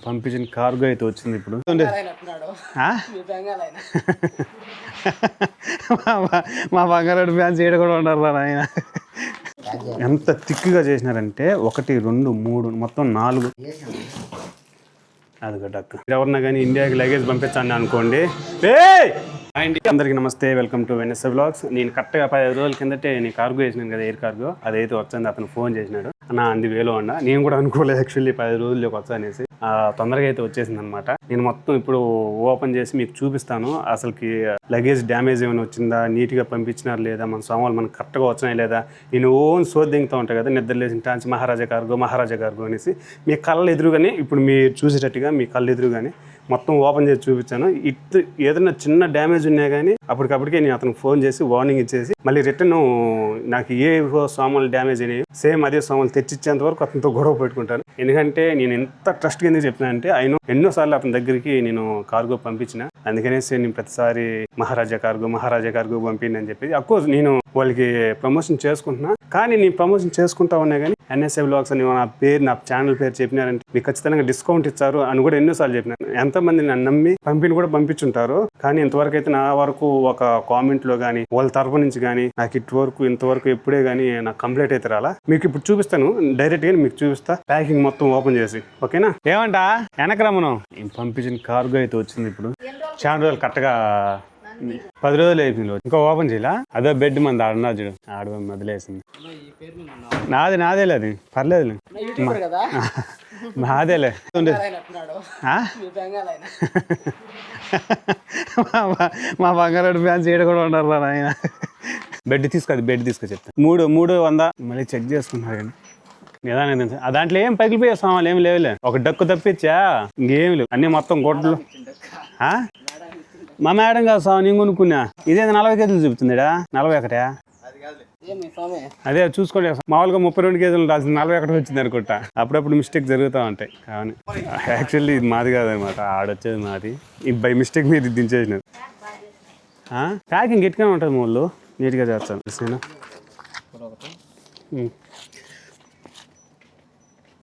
పంపించిన కార్గో అయితే వచ్చింది ఇప్పుడు. మా బంగారు ఫ్యాన్స్ ఏడు కూడా ఉన్నారు ఆయన. ఎంత థిక్గా చేసినారంటే 1 2 3 మొత్తం 4. అది గడ్డక్క ఎవరన్నా కానీ ఇండియాకి లగేజ్ పంపించండి అనుకోండి. అందరికీ నమస్తే, వెల్కమ్ టు వెన్నెస్ వ్లాగ్స్. నేను కరెక్ట్గా 15 రోజుల కిందటే నేను కార్గో వేసినాను కదా, ఎయిర్ కార్గో. అదైతే వచ్చింది. అతను ఫోన్ చేసినాడు, అన్న అంది వేలో అన్న. నేను కూడా అనుకోలేదు యాక్చువల్లీ 10 రోజుల్లోకి వచ్చా అనేసి. తొందరగా అయితే వచ్చేసింది అనమాట. నేను మొత్తం ఇప్పుడు ఓపెన్ చేసి మీకు చూపిస్తాను. అసలుకి లగేజ్ డ్యామేజ్ ఏమైనా వచ్చిందా, నీట్గా పంపించినారు లేదా, మన సామాన్లు మనకు కరెక్ట్గా వచ్చినాయి లేదా. నేను ఓన్ సోది దింగుతూ ఉంటాయి కదా, నిద్ర లేచిన టాన్స్ మహారాజా కార్గో అనేసి మీ కళ్ళ ఎదురుగానే, ఇప్పుడు మీరు చూసేటట్టుగా మీ కళ్ళు ఎదురుగానే మొత్తం ఓపెన్ చేసి చూపించాను. ఏదైనా చిన్న డ్యామేజ్ ఉన్నా కానీ అప్పటికప్పటికే నేను అతనికి ఫోన్ చేసి వార్నింగ్ ఇచ్చేసి మళ్ళీ రిటర్న్ నాకు ఏ సామాన్లు డ్యామేజ్ అయినాయి సేమ్ అదే సామాన్లు తెచ్చిచ్చేంత వరకు అతనితో గొడవ పెట్టుకుంటాను. ఎందుకంటే నేను ఎంత ట్రస్ట్గా ఎందుకు చెప్తున్నా అంటే, ఆయన ఎన్నోసార్లు అతని దగ్గరికి నేను కార్గో పంపించిన. అందుకనేసి నేను ప్రతిసారి మహారాజా కార్గో పంపిండి అని చెప్పి. అఫ్కోర్స్ నేను వాళ్ళకి ప్రమోషన్ చేసుకుంటున్నా, కానీ నేను ప్రమోషన్ చేసుకుంటా ఉన్నా కానీ ఎన్ఎస్ఏ వ్లాగ్స్ అని నా ఛానల్ పేరు చెప్పినారంటే మీకు ఖచ్చితంగా డిస్కౌంట్ ఇచ్చారు అని కూడా ఎన్నోసార్లు చెప్పినాను. ఎంతమంది నన్ను నమ్మి కూడా పంపించుంటారు. కానీ ఇంతవరకు అయితే నా వరకు ఒక కామెంట్లో కానీ వాళ్ళ తరపు నుంచి కానీ నాకు ఇంతవరకు ఎప్పుడే కానీ నాకు కంప్లీట్ అయితే రాలా. మీకు ఇప్పుడు చూపిస్తాను, డైరెక్ట్ గా మీకు చూపిస్తా ప్యాకింగ్ మొత్తం ఓపెన్ చేసి. ఓకేనా? ఏమంట వెనకరమ్మను పంపించిన కార్గో అయితే వచ్చింది ఇప్పుడు. చాలా రోజులు కరెక్ట్గా 10 రోజులు అయిపోయింది. ఇంకా ఓపెన్ చేయాల. అదే బెడ్ మంది ఆడన్నా చూడు, ఆడ వదిలేసింది. నాదేలే, అది పర్లేదు, నాదేలే. మా బంగారు ఫ్యాన్స్ ఏడు కూడా ఉన్నారు ఆయన. బెడ్ తీసుకో చెప్తా. 300 మళ్ళీ చెక్ చేసుకున్నారు కానీ నిదానం. దాంట్లో ఏం పగిలిపోయే సామాన్లు ఏమి లేవులే. ఒక డక్కు తప్పించా, ఇంకేమి లేవు. అన్నీ మొత్తం గొడ్లు. మా మేడం కాదు సార్, నేను కొనుక్కున్నా. ఇదే 40 కేజీలు చూపుతుందిడా. 41 అదే చూసుకోండి. మామూలుగా 32 కేజీలు రాసింది, 41 వచ్చింది అనుకుంటా. అప్పుడప్పుడు మిస్టేక్ జరుగుతూ ఉంటాయి. కానీ యాక్చువల్లీ ఇది మాది కాదనమాట, ఆడొచ్చేది మాది. ఈ బై మిస్టేక్ మీద దించేసినారు. ప్యాకింగ్ గట్టిగానే ఉంటుంది, మూళ్ళు నీట్గా చేస్తాను.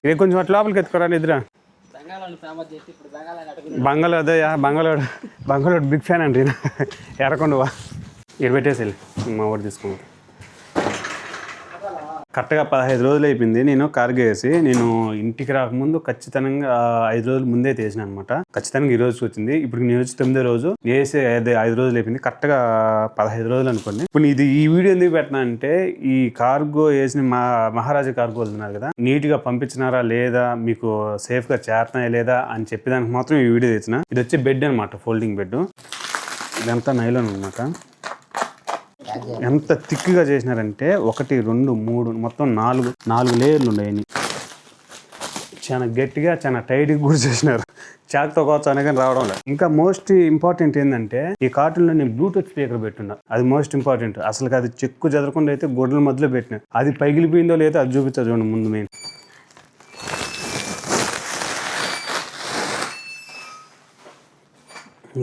ఇదే కొంచెం అట్లా లోపలికి ఎత్తుకోరా నిద్ర. బంగాళోడు బిగ్ ఫ్యాన్ అండి. ఎర్రకొండవా ఇక్కడ పెట్టేసి మా ఊరు తీసుకున్నాను. కరెక్ట్గా 15 రోజులు అయిపోయింది నేను కార్గో వేసి. నేను ఇంటికి రాకముందు ఖచ్చితంగా 5 రోజుల ముందే తీసిన అనమాట. ఖచ్చితంగా ఈ రోజుకి వచ్చింది. ఇప్పుడు నేను వచ్చి 9వ రోజు వేసి 5 రోజులు అయిపోయింది. కరెక్ట్గా 15 రోజులు అనుకోండి. ఇప్పుడు ఈ వీడియో ఎందుకు పెట్టినా అంటే, ఈ కార్గో వేసిన మహారాజా కార్గో వెళ్తున్నారు కదా, నీట్గా పంపించినారా లేదా, మీకు సేఫ్గా చేరుతున్నాయా లేదా అని చెప్పేదానికి మాత్రం ఈ వీడియో తెచ్చిన. ఇది వచ్చి బెడ్ అనమాట, ఫోల్డింగ్ బెడ్. ఇదంతా నైలాన్ అనమాట. ఎంత థిక్గా చేసినారంటే 1 2 3 మొత్తం 4 లేయర్లు ఉన్నాయి. చాలా గట్టిగా చాలా టైట్గా కూడా చేసినారు. చాక్తో కోవచ్చు అనే కానీ రావడం లేదు. ఇంకా మోస్ట్ ఇంపార్టెంట్ ఏంటంటే, ఈ కార్టూన్లో నేను బ్లూటూత్ స్పీకర్ పెట్టున్నా. అది మోస్ట్ ఇంపార్టెంట్. అసలు అది చెక్కు చెదరకుండా అయితే గొడ్ల మధ్యలో పెట్టినా. అది పగిలిపోయిందో లేదో అది చూపించా చూడండి ముందు. నేను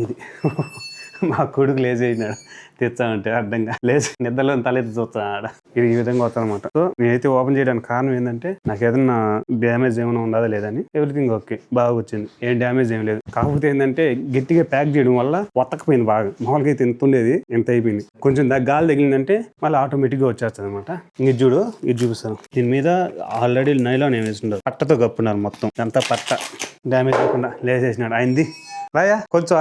ఇది మా కొడుకు లేచి అయినాడు తెచ్చామంటే అడ్డంగా లేచి నిద్రలో తలెత్తి చూస్తాడు. ఇది ఈ విధంగా వస్తుంది అనమాట. సో నేనైతే ఓపెన్ చేయడానికి కారణం ఏంటంటే, నాకు ఏదన్నా డ్యామేజ్ ఏమైనా ఉండదా లేదని. ఎవ్రీథింగ్ ఓకే, బాగా వచ్చింది, ఏం డ్యామేజ్ ఏం లేదు. కాకపోతే ఏంటంటే గట్టిగా ప్యాక్ చేయడం వల్ల వత్తకపోయింది బాగా. మామూలుగా అయితే ఇంత ఉండేది, ఎంత అయిపోయింది. కొంచెం గాలి తగిలిందంటే మళ్ళీ ఆటోమేటిక్గా వచ్చేస్తుంది అనమాట. ఇది చూడు, ఇది చూపిస్తాను. దీని మీద ఆల్రెడీ నైలాన్ ఏం వేసిండదు, పట్టతో కప్పున్నారు మొత్తం. అంతా పట్ట డ్యామేజ్ అవ్వకుండా లేసేసినాడు. అయింది రాయా కొంచెం.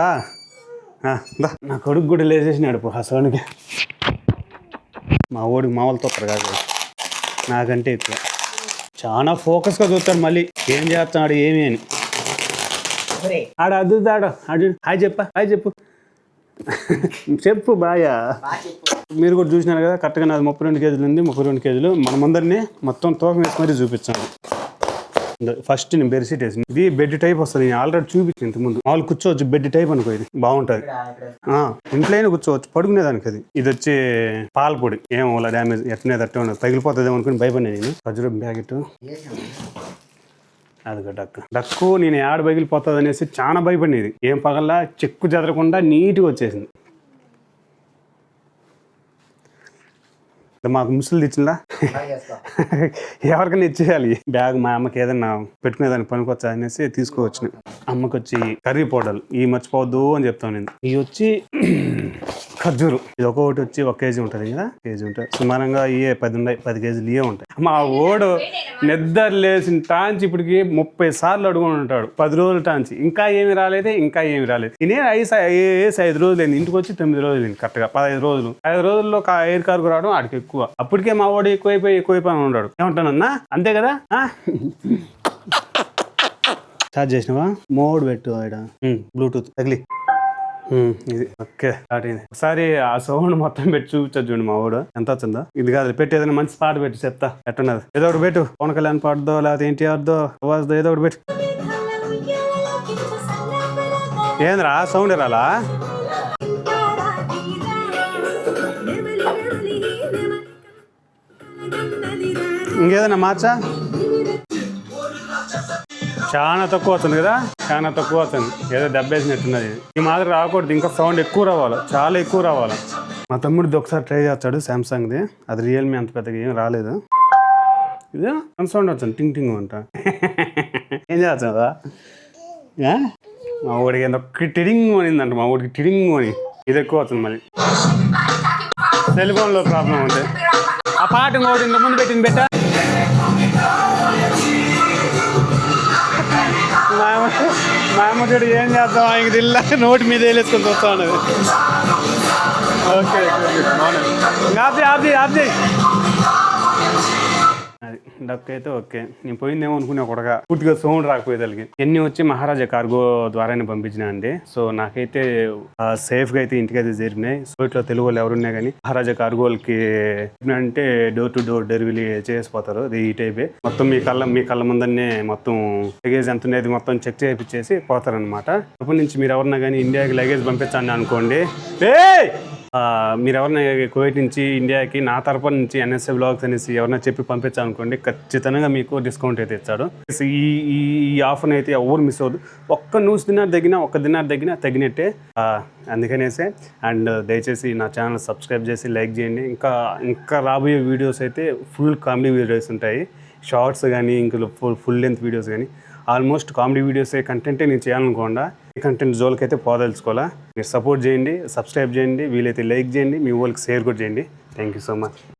నా కొడుకు కూడా లేచేసినాడు హసోనికి. మా ఓడికి మామూలు తొత్తరు కాదు, నాకంటే ఎక్కువ. చాలా ఫోకస్గా చూస్తాడు. మళ్ళీ ఏం చేస్తున్నాడు ఏమి అని అద్దుతాడు. హాయ్ చెప్పు బాయా. మీరు కూడా చూసినారు కదా, కరెక్ట్గా నాది 32 కేజీలు ఉంది. 32 కేజీలు మన ముందరిని మొత్తం తూకం వేసి మరీ చూపించాను. ఫస్ట్ నేను బెడ్షీట్ వేసింది. ఇది బెడ్ టైప్ వస్తుంది. నేను ఆల్రెడీ చూపించింది ఇంత ముందు. మామూలు కూర్చోవచ్చు, బెడ్ టైప్ అనుకో. ఇది బాగుంటుంది, ఇంట్లో అయినా కూర్చోవచ్చు, పడుకునేదానికి. ఇది వచ్చి పాల పొడి. ఏం అలా డ్యామేజ్ ఎట్నే తట్టే ఉండదు, తగిలిపోతుంది అనుకుని భయపడినా నేను. వజ్రం ప్యాకెట్ అది డక్కు నేను యాడ పగిలిపోతుంది అనేసి చాలా భయపడినది. ఏం పగల్లా చెక్కు చెదరకుండా నీట్గా వచ్చేసింది. మాకు ముసలి ఇచ్చిందా ఎవరికైనా ఇచ్చేయాలి బ్యాగ్. మా అమ్మకి ఏదైనా పెట్టుకునేదాన్ని పనికొచ్చా అనేసి తీసుకోవచ్చు. అమ్మకి వచ్చి కర్రీ పౌడర్లు ఇవి మర్చిపోవద్దు అని చెప్తాను నేను. ఇవి వచ్చి ఖర్జూరు, ఇది ఒక్కొక్కటి వచ్చి 1 కేజీ ఉంటుంది కదా, కేజీ ఉంటుంది సుమారంగా. ఇవే 10 ఉన్నాయి, 10 కేజీలు ఇవే ఉంటాయి. మా ఓడు నిద్ర లేచిన టాంచి ఇప్పటికి 30 సార్లు అడుగుని ఉంటాడు. 10 రోజుల టాంచి ఇంకా ఏమి రాలేదు, ఇంకా ఏమి రాలేదు. నేనే 5 రోజులు అయింది, ఇంటికి వచ్చి 9 రోజులు అయింది కరెక్ట్గా. 15 రోజులు 5 రోజుల్లో ఎయిర్ కార్గో రావడం ఆడికి ఎక్కువ. అప్పటికే మా వాడు ఎక్కువైపోయి ఉంటాడు. ఏమంటానన్నా అంతే కదా. చార్జ్ చేసినావా? మోడ్ పెట్టు ఆడ బ్లూటూత్ తగిలి ఇది ఓకే స్టార్ట్ అయింది. ఒకసారి ఆ సౌండ్ మొత్తం పెట్టి చూపించదు చూడండి మా వాడు ఎంత వచ్చిందో. ఇది కాదు పెట్టి ఏదైనా మంచి పాట పెట్టి చెప్తా ఎట్టున్నది. ఏదో ఒకటి పెట్టు, పవన్ కళ్యాణ్ పాటదో లేకపోతే ఎన్టీఆర్దో అవాజ్దో ఏదో ఒకటి పెట్టు. ఏంద్రా సౌండ్ రాలా? ఇంకేదన్నా మార్చా? చాలా తక్కువ అవుతుంది కదా, చాలా తక్కువ అవుతుంది. ఏదో దెబ్బేసినట్టున్నది. ఈ మాదిరి రాకూడదు, ఇంకా సౌండ్ ఎక్కువ రావాలి, చాలా ఎక్కువ రావాలి. మా తమ్ముడిది ఒకసారి ట్రై చేస్తాడు సామ్సంగ్ది, అది రియల్మీ అంత పెద్దగా ఏం రాలేదు. ఇది అంత సౌండ్ వచ్చింది టింగ్ టింగ్ అంట. ఏం చేస్తావా? మా ఊడికి ఒక్క టిడింగ్ అనిందంట, మా ఊడికి టిడింగ్ అని. ఇది ఎక్కువ అవుతుంది. మళ్ళీ సెల్ ఫోన్లో ప్రాబ్లం ఉంది. ఆ పాట ఇంకోటి ఇంత ముందు పెట్టింది బెట్ట. మా అమ్మ చూడు ఏం చేద్దాం, ఇంక దిల్లా నోటి మీద వేసుకొని వస్తా ఉన్నది. ఓకే ఆబ్జీ అది డక్ అయితే ఓకే. నేను పోయిందేమో అనుకునే కొడగా పూర్తిగా సౌండ్ రాకపోయేదానికి. ఎన్ని వచ్చి మహారాజా కార్గో ద్వారానే పంపించినా అండి. సో నాకైతే సేఫ్గా అయితే ఇంటికైతే జరిగినాయి. సో ఇట్లా తెలుగు వాళ్ళు ఎవరున్నా కానీ మహారాజా కార్గోలకి అంటే డోర్ టు డోర్ డెలివరీ చేసిపోతారు. అది ఈ టైపే మొత్తం మీ కళ్ళ ముందనే మొత్తం లగేజ్ ఎంత ఉండేది మొత్తం చెక్ చేయించేసి పోతారనమాట. అప్పటి నుంచి మీరు ఎవరన్నా కానీ ఇండియాకి లగేజ్ పంపించండి అనుకోండి, మీరు ఎవరైనా కువైట్ నుంచి ఇండియాకి నా తరపు నుంచి NSA బ్లాగ్స్ అనేసి ఎవరైనా చెప్పి పంపించాలనుకోండి, ఖచ్చితంగా మీకు డిస్కౌంట్ అయితే ఇచ్చాడు. ఈ ఆఫర్ని అయితే ఎవరు మిస్ అవ్వదు. ఒక్క దినార్ తగ్గినా తగినట్టే. అందుకనేసే అండ్ దయచేసి నా ఛానల్ సబ్స్క్రైబ్ చేసి లైక్ చేయండి. ఇంకా రాబోయే వీడియోస్ అయితే ఫుల్ కామెడీ వీడియోస్ ఉంటాయి. షార్ట్స్ కానీ ఇంకా ఫుల్ లెంత్ వీడియోస్ కానీ ఆల్మోస్ట్ కామెడీ వీడియోస్ కంటెంటే నేను చేయాలనుకోండా ఈ కంటెంట్ జోలికైతే పోదలుచుకోవాలా. మీరు సపోర్ట్ చేయండి, సబ్స్క్రైబ్ చేయండి, వీలైతే లైక్ చేయండి, మీ వాళ్ళకి షేర్ కూడా చేయండి. Thank you so much.